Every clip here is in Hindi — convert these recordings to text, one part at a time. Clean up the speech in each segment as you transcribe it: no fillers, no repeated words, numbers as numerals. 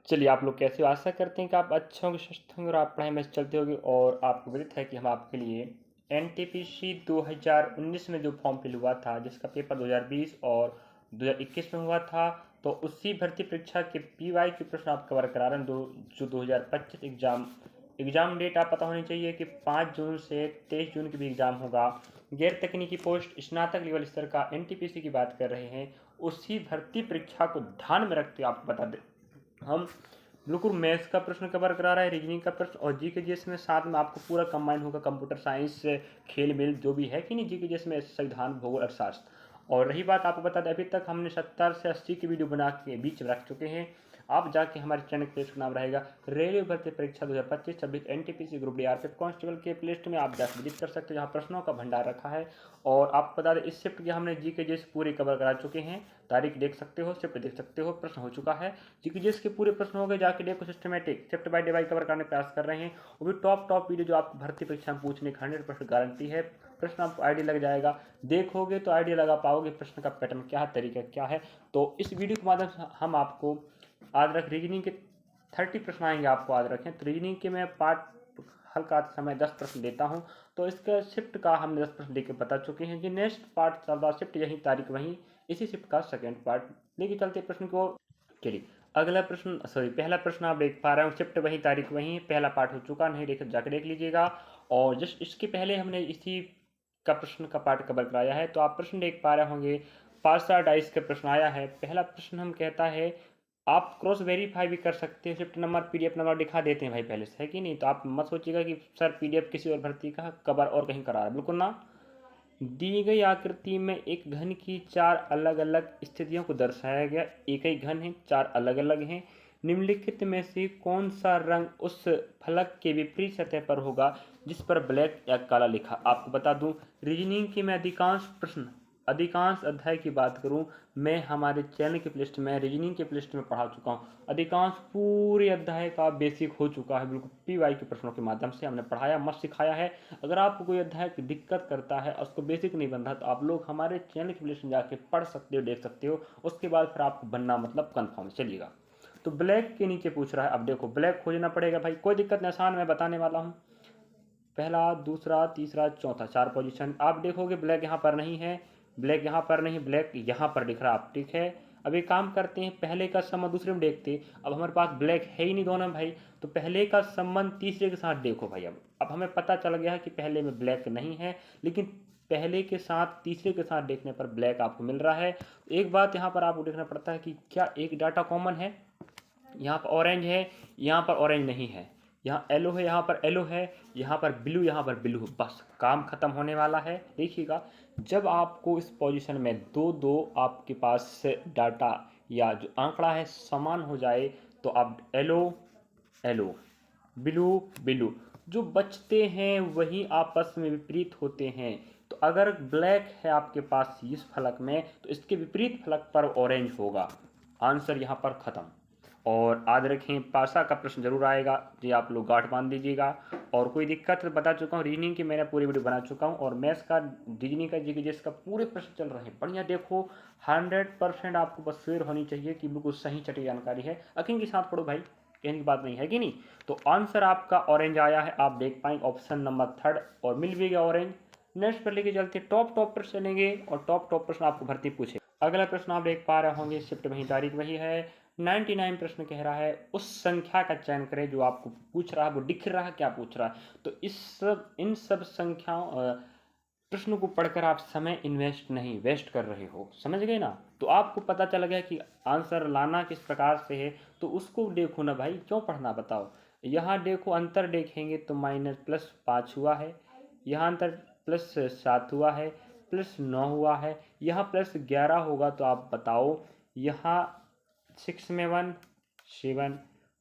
चलिए, आप लोग कैसे हो? आशा करते हैं कि आप अच्छे होंगे, स्वस्थ होंगे और आप पढ़ाई में चलते होंगे। और आपको विदित है कि हम आपके लिए एनटीपीसी 2019 में जो फॉर्म फिल हुआ था, जिसका पेपर 2020 और 2021 में हुआ था, तो उसी भर्ती परीक्षा के पीवाई के प्रश्न आप कवर करा रहे हैं। जो 2025 एग्जाम डेट आप पता होनी चाहिए कि 5 जून से 23 जून की भी एग्जाम होगा। गैर तकनीकी पोस्ट स्नातक लेवल स्तर का एनटीपीसी की बात कर रहे हैं। उसी भर्ती परीक्षा को ध्यान में रखते हुए आपको बता दें, हम बिल्कुल मैथ्स का प्रश्न कवर करा रहा है, रीजनिंग का प्रश्न और जी के जीएस में साथ में आपको पूरा कंबाइन होगा, कंप्यूटर साइंस, खेल मेल जो भी है कि नहीं, जी के जीएस में संविधान, भूगोल, अर्थशास्त्र। और रही बात, आपको बता दें, अभी तक हमने 70 से 80 की वीडियो बना के बीच में रख चुके हैं। आप जाके हमारे चैनल के प्लेलिस्ट का नाम रहेगा रेलवे भर्ती परीक्षा 2025-26 NTPC group D RPF constable के प्लेलिस्ट में आप जाकर विजिट कर सकते हैं, जहाँ प्रश्नों का भंडार रखा है। और आपको बता दें, इस शिफ्ट के हमने जी के जीएस पूरे कवर करा चुके हैं। तारीख देख सकते हो, शिफ्ट देख सकते हो, प्रश्न हो चुका है। जीके के पूरे प्रश्न हो गए, जाके देखो, systematic shift by day by cover करने का प्रयास कर रहे हैं। वो भी टॉप वीडियो जो आपको भर्ती परीक्षा में पूछने की 100% गारंटी है। प्रश्न आपको आइडिया लग जाएगा, देखोगे तो आइडिया लगा पाओगे प्रश्न का पैटर्न क्या है, तरीका क्या है। तो इस वीडियो के माध्यम से हम आपको आज रख रीजनिंग के 30 प्रश्न आएंगे, आपको आज रखें। तो रीजनिंग के मैं पार्ट हल्का समय 10 प्रश्न देता हूँ। तो इसका शिफ्ट का हमने 10 प्रश्न लेके बता चुके हैं। जो नेक्स्ट पार्ट चल रहा, शिफ्ट यही तारीख वहीं, इसी शिफ्ट का सेकेंड पार्ट लेके चलते प्रश्न को। चलिए, अगला प्रश्न, सॉरी, पहला प्रश्न आप देख पा रहे हो, शिफ्ट वही तारीख वही, पहला पार्ट हो चुका, नहीं देख जाकर देख लीजिएगा। और जस्ट इसके पहले हमने इसी का प्रश्न का पार्ट कवर कराया है, तो आप प्रश्न देख पा रहे होंगे। पासा डाइस का प्रश्न आया है। पहला प्रश्न हम कहता है, आप क्रॉस वेरीफाई भी कर सकते हैं, शिफ्ट नंबर पीडीएफ नंबर दिखा देते हैं भाई पहले से, है कि नहीं। तो आप मत सोचिएगा कि सर पीडीएफ किसी और भर्ती का कवर और कहीं करा रहा है, बिल्कुल ना। दी गई आकृति में एक घन की 4 अलग अलग स्थितियों को दर्शाया गया। एक ही घन है, 4 अलग अलग हैं। निम्नलिखित में से कौन सा रंग उस फलक के विपरीत सतह पर होगा जिस पर ब्लैक या काला लिखा। आपको बता दूं, रीजनिंग के मैं अधिकांश अध्याय की बात करूं, मैं हमारे चैनल के प्लेलिस्ट में, रीजनिंग के प्लेलिस्ट में पढ़ा चुका हूं। अधिकांश पूरे अध्याय का बेसिक हो चुका है, बिल्कुल पीवाई के प्रश्नों के माध्यम से हमने पढ़ाया, मस्त सिखाया है। अगर आपको कोई अध्याय की दिक्कत करता है, उसको बेसिक नहीं बन रहा, तो आप लोग हमारे चैनल के प्लेलिस्ट में जाके पढ़ सकते हो, देख सकते हो। उसके बाद फिर आपको बनना मतलब कन्फर्म। चलिएगा, तो ब्लैक के नीचे पूछ रहा है। अब देखो, ब्लैक खोजना पड़ेगा भाई, कोई दिक्कत नहीं, आसान मैं बताने वाला हूँ। पहला, दूसरा, तीसरा, चौथा, 4 पोजीशन आप देखोगे। ब्लैक यहाँ पर नहीं है, ब्लैक यहाँ पर नहीं, ब्लैक यहाँ पर दिख रहा आप, ठीक है। अब एक काम करते हैं, पहले का संबंध दूसरे में देखते। अब हमारे पास ब्लैक है ही नहीं दोनों में भाई, तो पहले का संबंध तीसरे के साथ देखो भाई। अब हमें पता चल गया है कि पहले में ब्लैक नहीं है, लेकिन पहले के साथ तीसरे के साथ देखने पर ब्लैक आपको मिल रहा है। एक बात यहाँ पर आपको देखना पड़ता है कि क्या एक डाटा कॉमन है। यहाँ पर ऑरेंज है, यहाँ पर ऑरेंज नहीं है। यहाँ येलो है, यहाँ पर येलो है, यहाँ पर ब्लू, यहाँ पर ब्लू, बस काम खत्म होने वाला है। देखिएगा, जब आपको इस पोजीशन में दो दो आपके पास डाटा या जो आंकड़ा है समान हो जाए, तो आप येलो येलो, ब्लू ब्लू, जो बचते हैं वही आपस में विपरीत होते हैं। तो अगर ब्लैक है आपके पास इस फलक में, तो इसके विपरीत फलक पर ऑरेंज होगा। आंसर यहाँ पर खत्म। और याद रखें, पासा का प्रश्न जरूर आएगा, ये आप लोग गांठ बांध दीजिएगा। और कोई दिक्कत बता चुका हूँ, रीजनिंग की मैंने पूरी वीडियो बना चुका हूँ, और मैथ्स का, रीजनिंग का, जीके जिसका पूरे प्रश्न चल रहे हैं बढ़िया। देखो, 100% आपको बस शेयर होनी चाहिए कि बिल्कुल सही सटीक जानकारी है। यकीन के साथ पढ़ो भाई, कहने की बात नहीं है कि नहीं। तो आंसर आपका ऑरेंज आया है, आप देख पाएंगे ऑप्शन नंबर 3, और मिल भी गया ऑरेंज। नेक्स्ट पर लेके चलते, टॉप प्रश्न चलेंगे, और टॉप प्रश्न आपको भर्ती पूछे। अगला प्रश्न आप देख पा रहे होंगे, शिफ्ट वही तारीख वही है। 99 प्रश्न कह रहा है, उस संख्या का चयन करें जो आपको पूछ रहा है, वो दिख रहा है क्या पूछ रहा है। तो इन सब संख्याओं, प्रश्न को पढ़कर आप समय इन्वेस्ट नहीं, वेस्ट कर रहे हो, समझ गए ना। तो आपको पता चल गया कि आंसर लाना किस प्रकार से है, तो उसको देखो ना भाई, क्यों पढ़ना बताओ। यहाँ देखो, अंतर देखेंगे तो -+5 हुआ है, यहाँ अंतर +7 हुआ है, +9 हुआ है, यहाँ +11 होगा। तो आप बताओ, यहाँ 6 में 1 7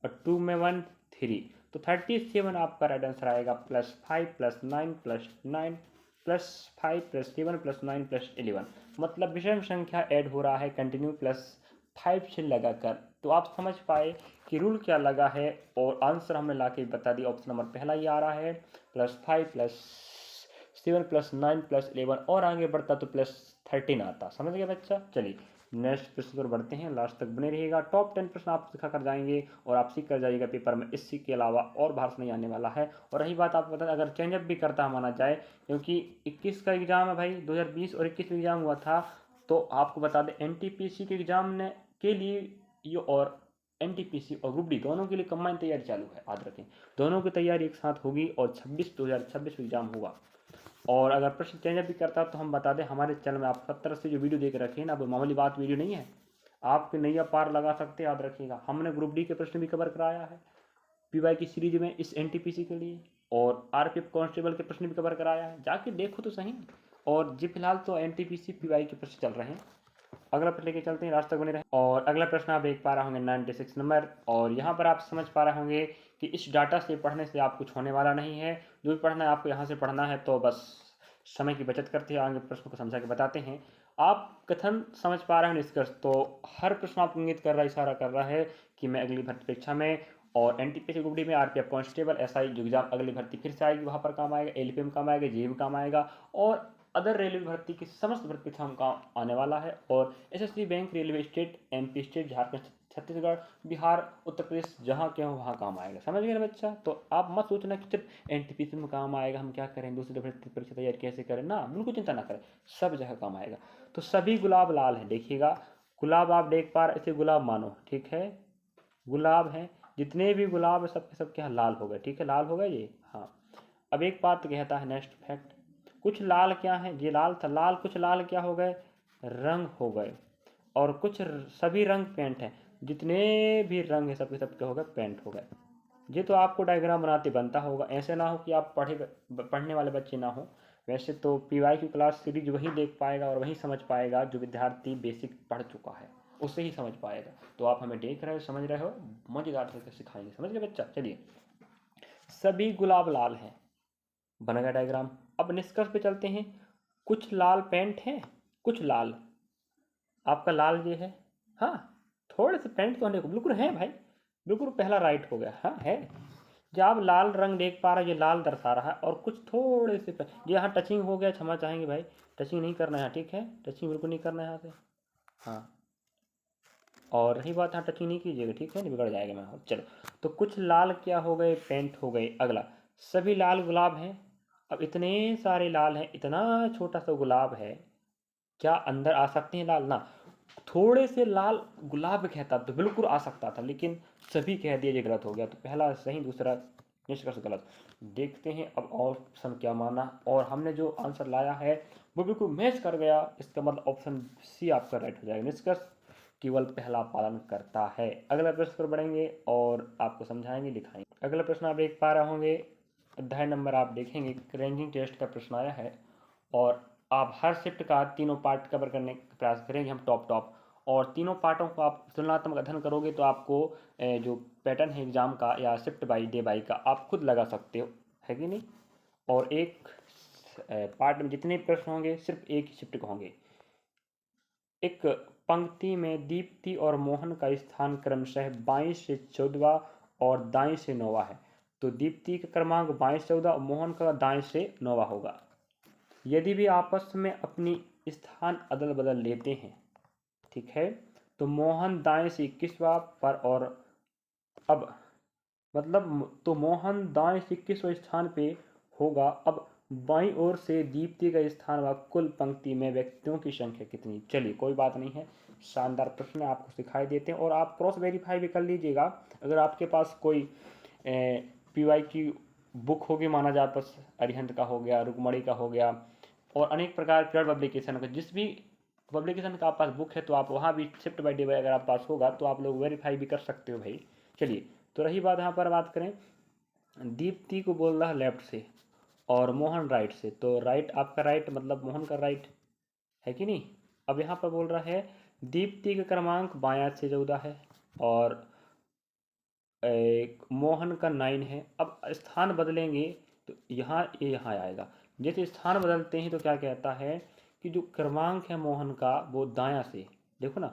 और 2 में 1 3, तो 37 आपका राइट आंसर आएगा। +5 +9 +9 +5 +7 +9 +11, मतलब विषम संख्या ऐड हो रहा है कंटिन्यू +5 से लगाकर। तो आप समझ पाए कि रूल क्या लगा है, और आंसर हमने ला के बता दिया। ऑप्शन नंबर पहला ही आ रहा है, +5 +7 +9 +11, और आगे बढ़ता तो +13 आता। समझ गया बच्चा। चलिए, नेक्स्ट प्रश्न पर बढ़ते हैं, लास्ट तक बने रहिएगा। टॉप 10 प्रश्न आप सिखा कर जाएंगे और आप सीख कर जाइएगा पेपर में, इसी के अलावा और बाहर से नहीं आने वाला है। और रही बात आपको बता, अगर चेंजअप भी करता माना जाए, क्योंकि 21 का एग्जाम है भाई, 2020 और 21 में एग्जाम हुआ था, तो आपको बता दें NTPC के एग्जाम ने के लिए ये और NTPC और ग्रुप डी दोनों के लिए कंबाइन तैयारी चालू है, याद रखें। दोनों की तैयारी एक साथ होगी और 2026 में एग्जाम होगा। और अगर प्रश्न चेंजअप भी करता तो हम बता दें, हमारे चैनल में आप 70 से जो वीडियो देख रखे हैं ना, वो मामूली बात वीडियो नहीं है, आपके नैया पार लगा सकते, याद रखिएगा। हमने ग्रुप डी के प्रश्न भी कवर कराया है PY की सीरीज में इस NTPC के लिए, और RPF कांस्टेबल के प्रश्न भी कवर कराया है, जाके देखो तो सही। और जी फिलहाल तो NTPC PY के प्रश्न चल रहे हैं। अगला प्रश्न लेके चलते हैं, रास्ता बने रहे। और अगला प्रश्न आप देख पा रहे होंगे 96 नंबर, और यहाँ पर आप समझ पा रहे होंगे कि इस डाटा से पढ़ने से आप कुछ होने वाला नहीं है। जो भी पढ़ना है आपको यहाँ से पढ़ना है, तो बस समय की बचत करते हैं, आगे प्रश्न को समझा के बताते हैं। आप कथन समझ पा रहे हैं निष्कर्ष, तो हर प्रश्न आपको इंगित कर रहा है, इशारा कर रहा है कि मैं अगली भर्ती परीक्षा में और NTPC ग्रुप डी में, RPF कांस्टेबल SI जो एग्जाम अगली भर्ती फिर से आएगी, वहाँ पर काम आएगा, LP में काम आएगा, JE में काम आएगा, और अदर रेलवे भर्ती की समस्त भर्ती काम काम आने वाला है। और SSC bank, railway state, MP state, Jharkhand, Chhattisgarh, Bihar, Uttar Pradesh, जहाँ के हो वहाँ काम आएगा। समझ गए ना बच्चा? तो आप मत सोचना कि सिर्फ NTPC में काम आएगा, हम क्या करें, दूसरी भर्ती परीक्षा तैयारी कैसे करें, ना बिल्कुल चिंता ना करें, सब जगह काम आएगा। तो सभी गुलाब लाल हैं, देखिएगा गुलाब आप देख पा रहे, इसे गुलाब मानो, ठीक है, गुलाब हैं, जितने भी गुलाब है सबके सबके यहाँ लाल हो गए, ठीक है, लाल हो गए ये, हाँ। अब एक बात कहता है नेक्स्ट फैक्ट, कुछ लाल क्या है, ये लाल था, लाल कुछ लाल क्या हो गए, रंग हो गए, और कुछ सभी रंग पेंट हैं, जितने भी रंग है सबके सबके हो गए पेंट हो गए। ये तो आपको डायग्राम बनाते बनता होगा, ऐसे ना हो कि आप पढ़ने वाले बच्चे ना हो। वैसे तो PY की क्लास सीरीज वही देख पाएगा और वही समझ पाएगा जो विद्यार्थी बेसिक पढ़ चुका है, उससे ही समझ पाएगा। तो आप हमें देख रहे हो, समझ रहे हो, मजेदार तरीके से सिखाएंगे, समझ गए बच्चा? चलिए, सभी गुलाब लाल हैं, बन गया डायग्राम। अब निष्कर्ष पे चलते हैं, कुछ लाल पेंट है, कुछ लाल, आपका लाल ये है, हाँ, थोड़े से पेंट तो होने को बिल्कुल है भाई, बिल्कुल पहला राइट हो गया, हाँ है। जब आप लाल रंग देख पा रहे हो, ये लाल दर्शा रहा है, और कुछ थोड़े से ये यहाँ टचिंग हो गया, क्षमा चाहेंगे भाई, टचिंग नहीं करना है, ठीक है, टचिंग बिल्कुल नहीं करना है यहाँ से, हाँ। और रही बात, यहाँ टचिंग नहीं कीजिएगा, ठीक है, नहीं बिगड़ जाएगा मैं, चलो। तो कुछ लाल क्या हो गए, पेंट हो गए। अगला, सभी लाल गुलाब हैं। अब इतने सारे लाल हैं, इतना छोटा सा गुलाब है, क्या अंदर आ सकते हैं लाल? ना, थोड़े से लाल गुलाब कहता तो बिल्कुल आ सकता था, लेकिन सभी कह दिया, ये गलत हो गया। तो पहला सही, दूसरा निष्कर्ष गलत। देखते हैं अब ऑप्शन क्या माना, और हमने जो आंसर लाया है वो बिल्कुल मैच कर गया, इसका मतलब ऑप्शन C आपका राइट हो जाएगा। निष्कर्ष केवल पहला पालन करता है। अगला प्रश्न पर बढ़ेंगे और आपको समझाएंगे, लिखाएंगे। अगला प्रश्न आप देख पा रहे होंगे, अध्याय नंबर आप देखेंगे, रैंकिंग टेस्ट का प्रश्न आया है, और आप हर शिफ्ट का तीनों पार्ट कवर करने का प्रयास करेंगे हम, टॉप, और तीनों पार्टों को आप तुलनात्मक अध्ययन करोगे तो आपको जो पैटर्न है एग्जाम का या शिफ्ट बाई डे बाई का, आप खुद लगा सकते हो, है कि नहीं। और एक पार्ट में जितने प्रश्न होंगे सिर्फ एक ही शिफ्ट के होंगे। एक पंक्ति में दीप्ति और मोहन का स्थान क्रमशः बाईं से 14वां और दाएं से 9वां है, तो दीप्ति का क्रमांक बाएं से 14 और मोहन का दाएं से 9वां होगा। यदि भी आपस में अपनी स्थान अदल बदल लेते हैं, ठीक है, तो मोहन दाएं से 21वां पर, और अब मतलब तो मोहन दाएं से 21वें स्थान पे होगा। अब बाईं ओर से दीप्ति का स्थान व कुल पंक्ति में व्यक्तियों की संख्या कितनी? चलिए कोई बात नहीं है, शानदार प्रश्न आपको सिखाई देते हैं, और आप क्रॉस वेरीफाई भी कर लीजिएगा। अगर आपके पास कोई PY की बुक होगी, माना जाए बस अरिहंत का हो गया, रुकमणी का हो गया, और अनेक प्रकार के पब्लिकेशन का, जिस भी पब्लिकेशन का आप पास बुक है, तो आप वहाँ भी शिफ्ट बाई डे बाई अगर आप पास होगा तो आप लोग वेरीफाई भी कर सकते हो भाई। चलिए, तो रही बात, यहाँ पर बात करें, दीप्ति को बोल रहा है लेफ्ट से और मोहन राइट से, तो राइट आपका राइट मतलब मोहन का राइट, है कि नहीं। अब यहाँ पर बोल रहा है दीप्ति का क्रमांक बायां से 14 है, और मोहन का 9 है। अब स्थान बदलेंगे तो यहाँ ये यहाँ आएगा, जैसे स्थान बदलते हैं तो क्या कहता है कि जो क्रमांक है मोहन का वो दायां से, देखो ना,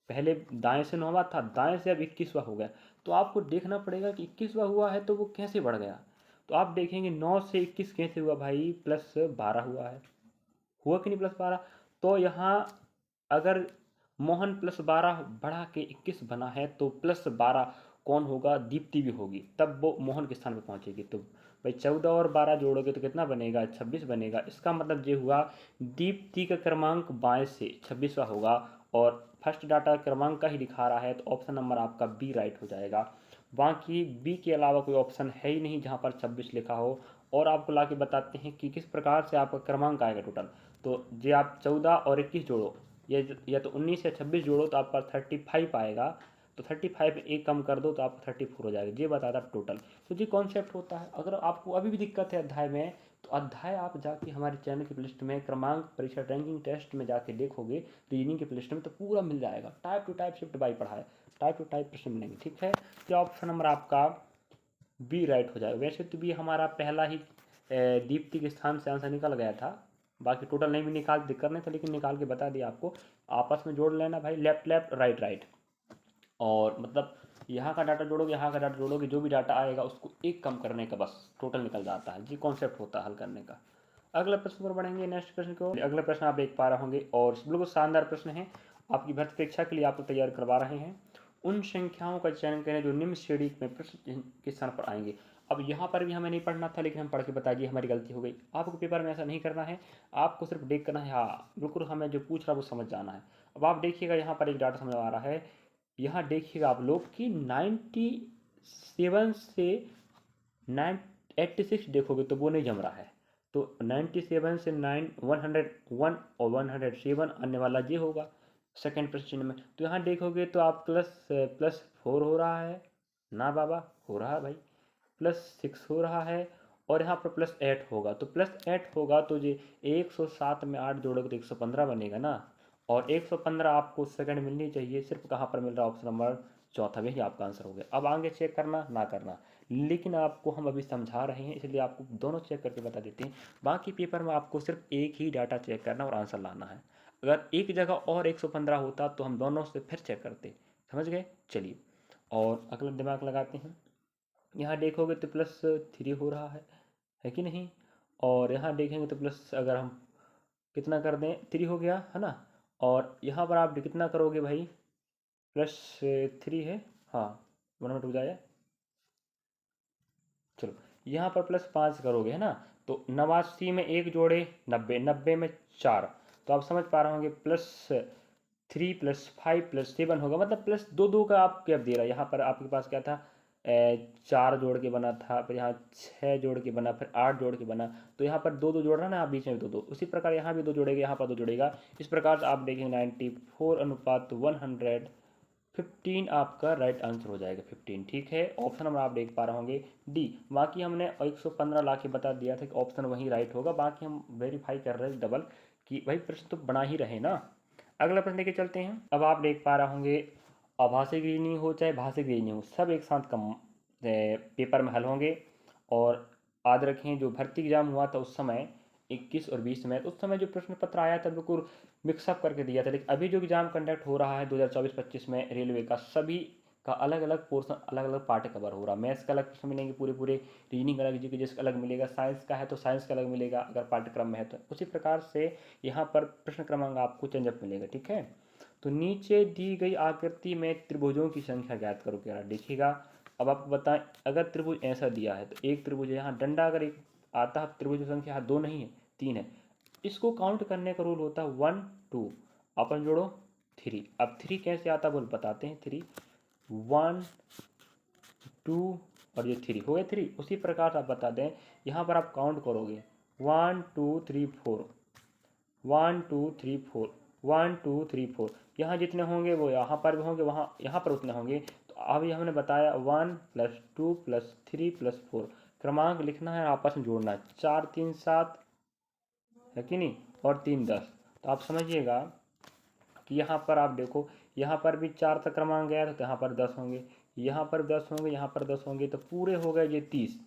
पहले दाएं से 9वां था, दाएं से अब 21वां हो गया, तो आपको देखना पड़ेगा कि 21वां हुआ है तो वो कैसे बढ़ गया। तो आप देखेंगे 9 से 21 कैसे हुआ भाई, +12 हुआ है, हुआ कि नहीं +12। तो यहाँ अगर मोहन +12 बढ़ा के 21 बना है, तो +12 कौन होगा? दीप्ति भी होगी, तब वो मोहन के स्थान पर पहुंचेगी। तो भाई 14 और 12 जोड़ोगे तो कितना बनेगा? 26 बनेगा। इसका मतलब ये हुआ दीप्ति का क्रमांक बाएं से 26वां होगा, और फर्स्ट डाटा क्रमांक का ही दिखा रहा है, तो ऑप्शन नंबर आपका बी राइट हो जाएगा। बाकी बी के अलावा कोई ऑप्शन है ही नहीं जहाँ पर 26 लिखा हो। और आपको ला के बताते हैं कि किस प्रकार से आपका क्रमांक आएगा टोटल। तो जे आप 14 और 21 जोड़ो, या तो 19 या 26 जोड़ो तो आपका 35 आएगा। तो 35 में एक कम कर दो तो आपको 34 हो जाएगा। ये बताता ट्टोटल। तो ये कॉन्सेप्ट होता है। अगर आपको अभी भी दिक्कत है अध्याय में, तो अध्याय आप जाके हमारे चैनल की प्लेलिस्ट में क्रमांक परीक्षा रैंकिंग टेस्ट में जाके देखोगे, रीजनिंग की प्लेलिस्ट में, तो पूरा मिल जाएगा। Type two type shift by पढ़ा है, टाइप टू टाइप प्रश्न मिलेंगे। ठीक है, तो ऑप्शन नंबर आपका बी राइट हो जाएगा। वैसे तो बी हमारा पहला ही दीप्ति के स्थान से आंसर निकल गया था। बाकी टोटल नहीं भी निकाल दिक्कत नहीं था, लेकिन निकाल के बता दिया आपको। आपस में जोड़ लेना भाई, लेफ्ट लेफ्ट राइट राइट। और मतलब यहाँ का डाटा जोड़ोगे, यहाँ का डाटा जोड़ोगे, जो भी डाटा आएगा उसको एक कम करने का बस टोटल निकल जाता है। ये कॉन्सेप्ट होता है हल करने का। अगला प्रश्न पर बढ़ेंगे, नेक्स्ट प्रश्न को। अगला प्रश्न आप देख पा रहे होंगे, और बिल्कुल शानदार प्रश्न है, आपकी भर्ती परीक्षा के लिए आपको तैयार करवा रहे हैं। उन संख्याओं का चयन करें जो निम्न श्रेणी में प्रश्न के स्थान पर आएंगे। अब यहाँ पर भी हमें नहीं पढ़ना था, लेकिन हम पढ़ के बता दिए, हमारी गलती हो गई। आपको पेपर में ऐसा नहीं करना है, आपको सिर्फ देख करना है। हाँ बिल्कुल, हमें जो पूछ रहा है वो समझ जाना है। अब आप देखिएगा, यहाँ पर एक डाटा समझ आ रहा है। यहाँ देखिएगा आप लोग कि 97 से 86 देखोगे तो वो नहीं जम रहा है। तो 97 से 101 और 107 आने वाला ये होगा सेकेंड प्रश्न में। तो यहाँ देखोगे तो आप +4 हो रहा है ना बाबा? हो रहा है भाई। +6 हो रहा है, और यहाँ पर +8 होगा। तो +8 होगा तो ये 107 में 8 जोड़ोगे तो 115 बनेगा ना। और 115 आपको सेकंड मिलनी चाहिए, सिर्फ कहाँ पर मिल रहा है? ऑप्शन नंबर चौथा में ही आपका आंसर हो गया। अब आगे चेक करना ना करना, लेकिन आपको हम अभी समझा रहे हैं, इसलिए आपको दोनों चेक करके बता देते हैं। बाकी पेपर में आपको सिर्फ एक ही डाटा चेक करना और आंसर लाना है। अगर एक जगह और 115 होता तो हम दोनों से फिर चेक करते। समझ गए? चलिए, और अगला दिमाग लगाते हैं। यहाँ देखोगे तो +3 हो रहा है कि नहीं? और यहाँ देखेंगे तो प्लस, अगर हम कितना कर दें, 3 हो गया है ना। और यहाँ पर आप कितना करोगे भाई? +3 है, हाँ 1 मिनट हो जाए। चलो, यहाँ पर +5 करोगे है ना, तो 89 में एक जोड़े 90, 90 में 4। तो आप समझ पा रहे होंगे, +3 +5 +7 होगा, मतलब प्लस दो दो का आप क्या दे रहा है। यहाँ पर आपके पास क्या था? 4 जोड़ के बना था, फिर यहाँ 6 जोड़ के बना, फिर 8 जोड़ के बना। तो यहाँ पर दो दो जोड़ रहा ना आप, बीच में दो दो। उसी प्रकार यहाँ भी दो जोड़ेगा, यहाँ पर दो जोड़ेगा। इस प्रकार से आप देखेंगे 94:115 आपका राइट आंसर हो जाएगा। 15 ठीक है। ऑप्शन नंबर आप देख पा रहे होंगे डी। बाकी हमने 115 ला के बता दिया था कि ऑप्शन वही राइट होगा। बाकी हम वेरीफाई कर रहे हैं डबल कि भाई प्रश्न तो बना ही रहे ना। अगला प्रश्न लेके चलते हैं। अब आप देख पा रहे होंगे, आभासी रीजनिंग हो चाहे भाषिक रीजनिंग हो, सब एक साथ कम पेपर में हल होंगे। और याद रखें, जो भर्ती एग्जाम हुआ था उस समय 21 और 20 में, उस समय जो प्रश्न पत्र आया था बिल्कुल मिक्सअप करके दिया था। लेकिन अभी जो एग्जाम कंडक्ट हो रहा है 2024-25 में रेलवे का, सभी का अलग अलग पोर्सन, अलग अलग पार्ट कवर हो रहा है। मैथ्स का अलग प्रश्न मिलेंगे पूरे पूरे, रीजनिंग अलग, जीके का अलग मिलेगा, साइंस का है तो साइंस का अलग मिलेगा अगर पाठ्यक्रम में है तो। उसी प्रकार से यहाँ पर प्रश्न क्रमांक आपको चेंजअप मिलेगा। ठीक है, तो नीचे दी गई आकृति में त्रिभुजों की संख्या ज्ञात करो। क्या देखिएगा, अब आपको बताएं, अगर त्रिभुज ऐसा दिया है तो एक त्रिभुज यहाँ डंडा अगर एक आता है, त्रिभुज की संख्या 2 नहीं है 3 है। इसको काउंट करने का रूल होता है 1 2, अपन जोड़ो 3। अब 3 कैसे आता है बोल बताते हैं। 3 1 2 और ये 3 हो गए 3। उसी प्रकार से आप बता दें, यहाँ पर आप काउंट करोगे 1 2 3 4, 1 2 3 4, 1 2 3 4। यहाँ जितने होंगे वो यहाँ पर भी होंगे, वहाँ यहाँ पर उतने होंगे। तो अभी हमने बताया 1 + 2 + 3 + 4 क्रमांक लिखना है, आपस में जोड़ना है। 4 3 7 है कि नहीं, और 3 10। तो आप समझिएगा कि यहाँ पर आप देखो, यहाँ पर भी 4 तक क्रमांक गया था तो यहाँ पर 10 होंगे, यहाँ पर 10 होंगे, यहाँ पर 10 होंगे, तो पूरे हो गए ये 30।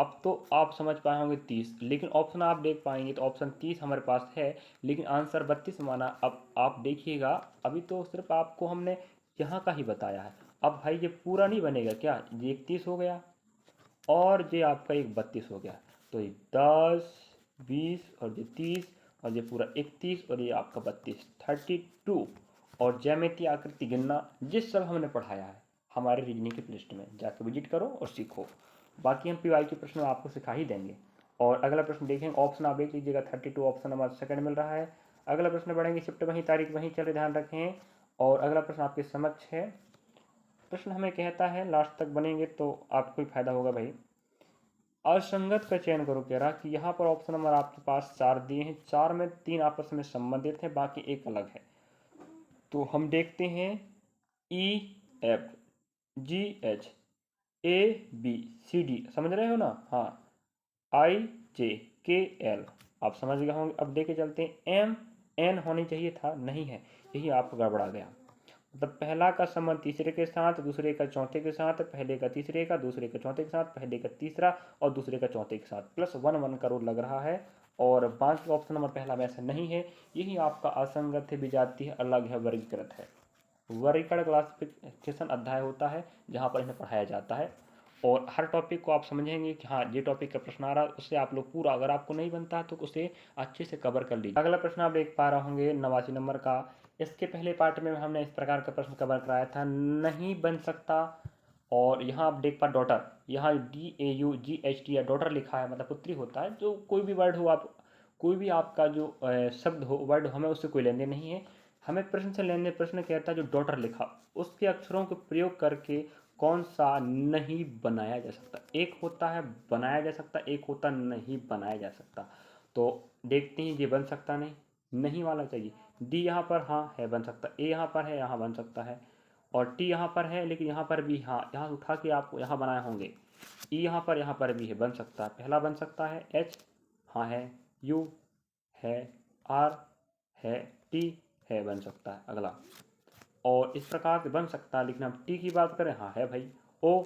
अब तो आप समझ पाए होंगे 30, लेकिन ऑप्शन आप देख पाएंगे तो ऑप्शन 30 हमारे पास है, लेकिन आंसर 32 माना। अब आप देखिएगा, अभी तो सिर्फ आपको हमने यहाँ का ही बताया है। अब भाई ये पूरा नहीं बनेगा क्या? ये 31 हो गया, और ये आपका एक 32 हो गया। तो ये 10 20 और ये 30, और ये पूरा 31, और ये आपका 32 32। और ज्यामिति आकृति गिनना, ये सब हमने पढ़ाया है हमारे रीजनिंग की प्लेलिस्ट में, जाके विजिट करो और सीखो। बाकी हम पीवाई के प्रश्न आपको सिखा ही देंगे। और अगला प्रश्न देखेंगे, ऑप्शन आप देख लीजिएगा, 32 ऑप्शन हमारा सेकंड मिल रहा है। अगला प्रश्न बढ़ेंगे, शिफ्ट वहीं तारीख वहीं चले, ध्यान रखें। और अगला प्रश्न आपके समक्ष है। प्रश्न हमें कहता है, लास्ट तक बनेंगे तो आपको ही फायदा होगा भाई। असंगत का चयन करो कह रहा कि यहाँ पर ऑप्शन नंबर आपके पास 4 दिए हैं, 4 में 3 आपस में संबंधित है, बाकी एक अलग है। तो हम देखते हैं EFGHABCD, समझ रहे हो ना? हाँ, IJKL आप समझ गए होंगे। अब देखे चलते हैं, MN होनी चाहिए था, नहीं है, यही आपको गड़बड़ा गया। मतलब पहला का संबंध तीसरे के साथ, दूसरे का चौथे के साथ, पहले का तीसरे का, दूसरे का चौथे के साथ, पहले का तीसरा और दूसरे का चौथे के साथ, प्लस 1 करोड़ लग रहा है। और बाकी ऑप्शन नंबर पहला में ऐसा नहीं है, यही आपका असंगत है, विजातीय है, अलग है, वर्गीकृत है। वर्गीकरण क्लासिफिकेशन अध्याय होता है जहाँ पर इन्हें पढ़ाया जाता है। और हर टॉपिक को आप समझेंगे कि हाँ ये टॉपिक का प्रश्न आ रहा है, उससे आप लोग पूरा, अगर आपको नहीं बनता तो उसे अच्छे से कवर कर लीजिए। अगला प्रश्न आप देख पा रहे होंगे 89 नंबर का। इसके पहले पार्ट में हमने इस प्रकार का प्रश्न कवर कराया था, नहीं बन सकता। और यहाँ आप देख पा डॉटर, यहाँ DAUGHT या डॉटर लिखा है, मतलब पुत्री होता है। जो कोई भी वर्ड हो, आप कोई भी आपका जो शब्द हो, वर्ड, हमें उससे कोई लेने नहीं है। हमें प्रश्न से लेने, प्रश्न कहता है जो डॉटर लिखा उसके अक्षरों को प्रयोग करके कौन सा नहीं बनाया जा सकता। एक होता है बनाया जा सकता, एक होता नहीं बनाया जा सकता। तो देखते हैं, ये बन सकता नहीं वाला चाहिए। डी यहाँ पर हाँ है, बन सकता। ए यहाँ पर है, यहाँ बन सकता है। और टी यहाँ पर है, लेकिन यहाँ पर भी हाँ, यहाँ उठा के आप यहाँ बनाए होंगे। ई यहाँ पर भी है, बन सकता है, पहला बन सकता है। एच हाँ है, यू है, आर है, टी है, बन सकता है अगला। और इस प्रकार से बन सकता है। लेकिन हम टी की बात करें, हाँ है भाई। ओ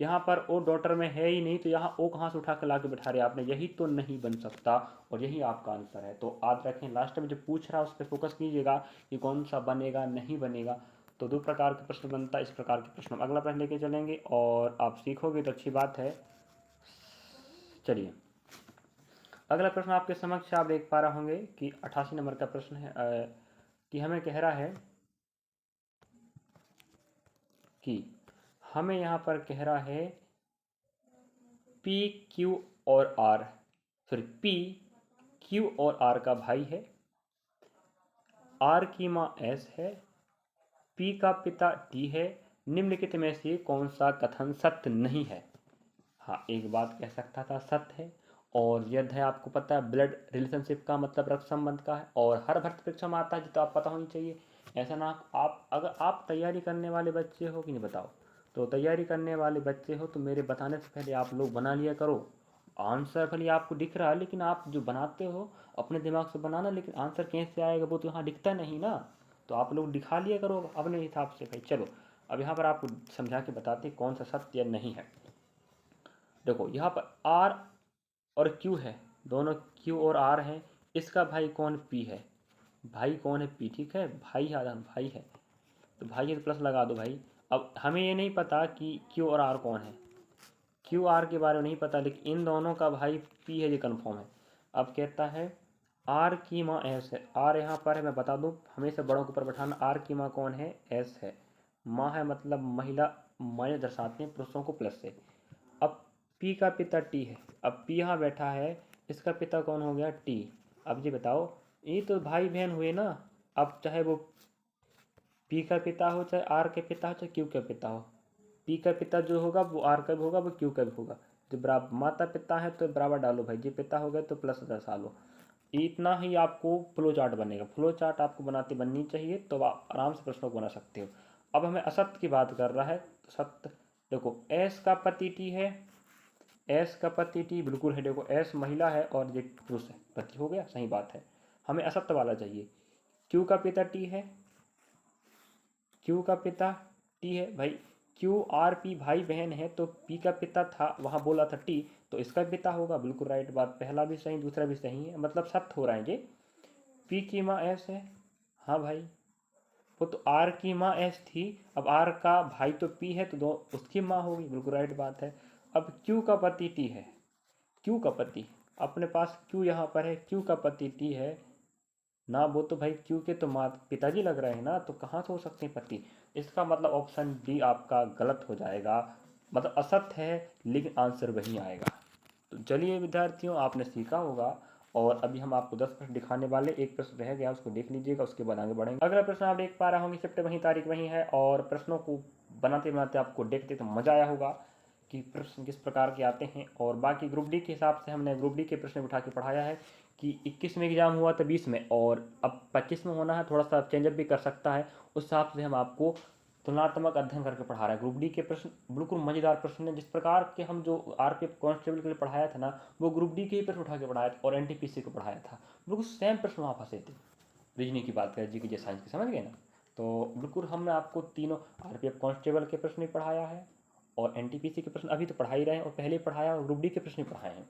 यहाँ पर ओ डॉटर में है ही नहीं, तो यहाँ ओ कहाँ से उठा के ला के बैठा रहे आपने, यही तो नहीं बन सकता और यही आपका आंसर है। तो याद रखें, लास्ट में जो पूछ रहा है उस पर फोकस कीजिएगा कि कौन सा बनेगा नहीं बनेगा। तो 2 प्रकार के प्रश्न बनता है, इस प्रकार के प्रश्न अगला प्रश्न लेके चलेंगे और आप सीखोगे तो अच्छी बात है। चलिए अगला प्रश्न आपके समक्ष आप देख पा रहे होंगे कि 88 नंबर का प्रश्न है, कि हमें कह रहा है कि हमें यहाँ पर कह रहा है P Q और R, सॉरी P Q और R का भाई है, R की माँ S है, P का पिता T है, निम्नलिखित में से कौन सा कथन सत्य नहीं है। हाँ, एक बात कह सकता था सत्य है। और यदि है, आपको पता है ब्लड रिलेशनशिप का मतलब रक्त संबंध का है, और हर भर्ती परीक्षा में आता है, तो आप पता होनी चाहिए। ऐसा ना, आप अगर आप तैयारी करने वाले बच्चे हो कि नहीं बताओ, तो तैयारी करने वाले बच्चे हो तो मेरे बताने से पहले आप लोग बना लिया करो। आंसर भले आपको दिख रहा है, लेकिन आप जो बनाते हो अपने दिमाग से बनाना, लेकिन आंसर कैसे आएगा वो तो यहाँ दिखता नहीं ना। तो आप लोग दिखा लिया करो अपने हिसाब से भाई। चलो अब यहाँ पर आपको समझा के बताते कौन सा सत्य या नहीं है। देखो यहाँ पर आर और क्यू है, दोनों क्यू और आर हैं। इसका भाई कौन, पी है। भाई कौन है, पी, ठीक है, भाई आदम भाई है, तो भाई है तो प्लस लगा दो भाई। अब हमें ये नहीं पता कि क्यू और आर कौन है, क्यू आर के बारे में नहीं पता, लेकिन इन दोनों का भाई पी है, ये कन्फर्म है। अब कहता है आर की माँ एस है, आर यहाँ पर है, मैं बता दूँ हमेशा बड़ों के ऊपर बैठाना। आर की माँ कौन है, एस है। माँ है मतलब महिला, मायने दर्शाते हैं पुरुषों को प्लस से। अब पी का पिता टी है, अब पी यहाँ बैठा है, इसका पिता कौन हो गया, टी। अब जी बताओ, ये तो भाई बहन हुए ना। अब चाहे वो पी का पिता हो, चाहे आर के पिता हो, चाहे क्यू का पिता हो, पी का पिता जो होगा वो आर का भी होगा, वो क्यू का भी होगा। जो बराबर माता पिता है तो बराबर डालो भाई, जी पिता हो गए तो प्लस दर्शा लो। इतना ही आपको फ्लो चार्ट बनेगा। फ्लो चार्ट आपको बनाते बननी चाहिए, तो आप आराम से प्रश्नों को बना सकते हो। अब हमें असत्य की बात कर रहा है, तो सत्य देखो, एस का पति टी है, एस का पति टी बिल्कुल है। देखो एस महिला है और ये पुरुष है, पति हो गया, सही बात है। हमें असत्य वाला चाहिए। क्यू का पिता टी है, क्यू का पिता टी है भाई। क्यू आर पी भाई बहन है, तो पी का पिता था, वहाँ बोला था टी, तो इसका पिता होगा, बिल्कुल राइट बात। पहला भी सही, दूसरा भी सही है, मतलब सत्य हो रहा है ये। पी की माँ एस है, हाँ भाई, वो तो आर की माँ एस थी, अब आर का भाई तो पी है, तो दो उसकी माँ होगी, बिल्कुल राइट बात है। अब क्यू का पति टी है, क्यू का पति अपने पास क्यू यहाँ पर है, क्यू का पति टी है, ना, वो तो भाई क्यों के तो माता पिताजी लग रहे हैं ना, तो कहाँ से हो सकते हैं पति। इसका मतलब ऑप्शन डी आपका गलत हो जाएगा, मतलब असत्य है, लेकिन आंसर वही आएगा। तो चलिए विद्यार्थियों, आपने सीखा होगा। और अभी हम आपको 10 प्रश्न दिखाने वाले, एक प्रश्न रह गया उसको देख लीजिएगा, उसके बाद आगे बढ़ेंगे। अगला प्रश्न आप देख पा रहे होंगे, शिफ्ट वही तारीख वही है, और प्रश्नों को बनाते बनाते आपको देखते तो मजा आया होगा कि प्रश्न किस प्रकार के आते हैं। और बाकी ग्रुप डी के हिसाब से हमने ग्रुप डी के प्रश्न उठा के पढ़ाया है कि 21 में एग्जाम हुआ था 20 में, और अब 25 में होना है, थोड़ा सा चेंजअप भी कर सकता है, उस हिसाब से हम आपको तुलनात्मक अध्ययन करके पढ़ा रहे हैं। ग्रुप डी के प्रश्न बिल्कुल मजेदार प्रश्न है, जिस प्रकार के हम जो आरपीएफ कांस्टेबल के लिए पढ़ाया था ना, वो ग्रुप डी के ही प्रश्न उठा के पढ़ाया था, और एनटीपीसी को पढ़ाया था, बिल्कुल सेम प्रश्न वहाँ फंसे थे। रीजनिंग की बात करें, जी के साइंस की, समझ गए ना। तो बिल्कुल हमने आपको तीनों आरपीएफ कांस्टेबल के प्रश्न भी पढ़ाया है, और एनटीपीसी के प्रश्न अभी तो पढ़ा ही रहे हैं, और पहले ही पढ़ाया, और ग्रुप डी के प्रश्न भी पढ़ाए हैं।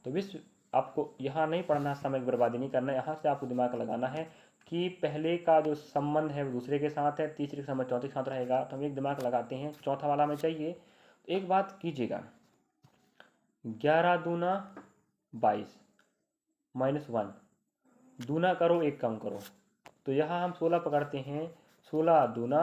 तो विश्व आपको यहाँ नहीं पढ़ना, समय की बर्बादी नहीं करना, यहाँ से आपको दिमाग लगाना है कि पहले का जो संबंध है वो दूसरे के साथ है, तीसरे का संबंध चौथे के साथ रहेगा, तो हम एक दिमाग लगाते हैं, चौथा वाला हमें चाहिए। तो एक बात कीजिएगा, 11 दूना 22 -1, दूना करो एक कम करो, तो यहाँ हम 16 पकड़ते हैं, 16 दूना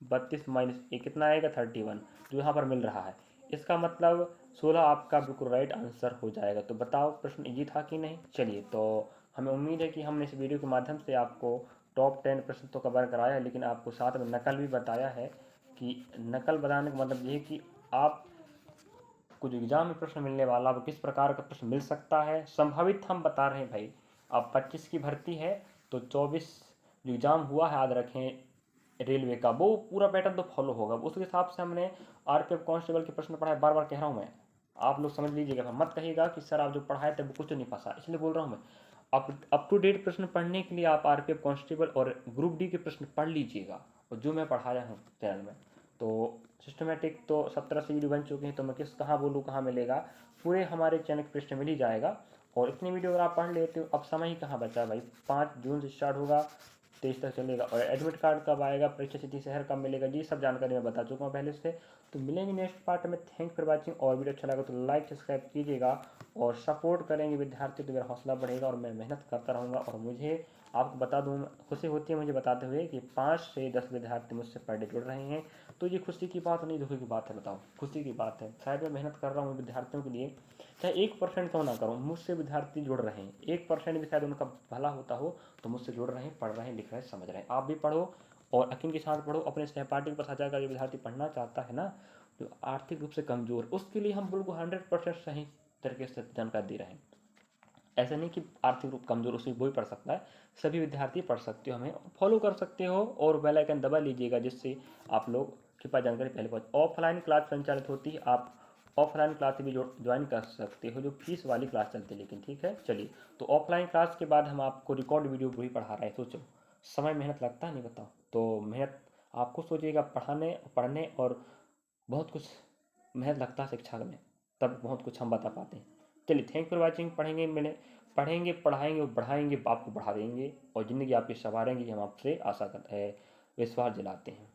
32 -1 कितना आएगा 31, जो यहाँ पर मिल रहा है। इसका मतलब 16 आपका बिल्कुल राइट आंसर हो जाएगा। तो बताओ प्रश्न इजी था कि नहीं। चलिए, तो हमें उम्मीद है कि हमने इस वीडियो के माध्यम से आपको टॉप 10 प्रश्न तो कवर कराया है, लेकिन आपको साथ में नकल भी बताया है कि नकल बताने का मतलब ये है कि आप कुछ एग्जाम में प्रश्न मिलने वाला, अब किस प्रकार का प्रश्न मिल सकता है, संभावित हम बता रहे हैं भाई। अब 25 की भर्ती है, तो 24 जो एग्ज़ाम हुआ है, याद रखें रेलवे का, वो पूरा पैटर्न तो फॉलो होगा, उस हिसाब से हमने आरपीएफ कांस्टेबल के प्रश्न पढ़ाए। बार बार कह रहा हूँ मैं, आप लोग समझ लीजिएगा, मत कहिएगा कि सर आप जो पढ़ाए थे वो कुछ नहीं फंसा, इसलिए बोल रहा हूँ मैं। अप टू डेट प्रश्न पढ़ने के लिए आप आरपीएफ कांस्टेबल और ग्रुप डी के प्रश्न पढ़ लीजिएगा, और जो मैं पढ़ाया हूँ चैनल में। तो सिस्टमेटिक तो 17 से वीडियो बन चुके हैं, तो मैं किस कहाँ बोलूँ कहाँ मिलेगा, पूरे हमारे चैनल के पृष्ठ में मिल ही जाएगा। और इतनी वीडियो अगर आप पढ़ लेते हो, अब समय ही कहाँ बचा भाई, 5 जून से स्टार्ट होगा, 23 तक चलेगा। और एडमिट कार्ड कब आएगा, परीक्षा तिथि शहर कब मिलेगा, ये सब जानकारी मैं बता चुका हूँ पहले से। तो मिलेंगे नेक्स्ट पार्ट में। थैंक फॉर वॉचिंग, और वीडियो अच्छा लगा तो लाइक सब्सक्राइब कीजिएगा, और सपोर्ट करेंगे विद्यार्थी तो मेरा हौसला बढ़ेगा, और मैं मेहनत करता रहूँगा। और मुझे आपको बता दूँ, खुशी होती है मुझे बताते हुए कि 5 से 10 विद्यार्थी मुझसे पर डे जुड़ रहे हैं, तो ये खुशी की बात नहीं, दुखी की बात है। बताओ, खुशी की बात है, शायद मैं मेहनत कर रहा हूँ विद्यार्थियों के लिए, चाहे 1% क्यों ना करूँ, मुझसे विद्यार्थी जुड़ रहे हैं, 1% भी शायद उनका भला होता हो, तो मुझसे जुड़ रहे हैं, पढ़ रहे हैं, लिख रहे हैं, समझ रहे हैं। आप भी पढ़ो, और यकीन के साथ पढ़ो, अपने सहपाठी के पास आ जाकर जो विद्यार्थी पढ़ना चाहता है ना, जो आर्थिक रूप से कमजोर, उसके लिए हम बिल्कुल 100% सही तरीके से जानकारी दे रहे हैं। ऐसा नहीं कि आर्थिक रूप कमजोर उसी वही पढ़ सकता है, सभी विद्यार्थी पढ़ सकते हो, हमें फॉलो कर सकते हो, और बेल आइकन दबा लीजिएगा, जिससे आप लोग के पास जानकारी पहले पहुंच। ऑफलाइन क्लास संचालित होती है, आप ऑफलाइन क्लास भी ज्वाइन कर सकते हो, जो फीस वाली क्लास चलती है, लेकिन ठीक है। चलिए, तो ऑफलाइन क्लास के बाद हम आपको रिकॉर्ड वीडियो भी पढ़ा रहे हैं। सोचो, समय मेहनत लगता है नहीं, बताओ। तो मेहनत आपको सोचिएगा, पढ़ने और बहुत कुछ मेहनत लगता है शिक्षा में, तब बहुत कुछ हम बता पाते हैं। चलिए, थैंक फॉर वॉचिंग। पढ़ेंगे, पढ़ाएंगे और बढ़ाएंगे, आपको बढ़ा देंगे, और ज़िंदगी आपकी संवारेंगे, हम आपसे आशा करते हैं, विश्वास दिलाते हैं।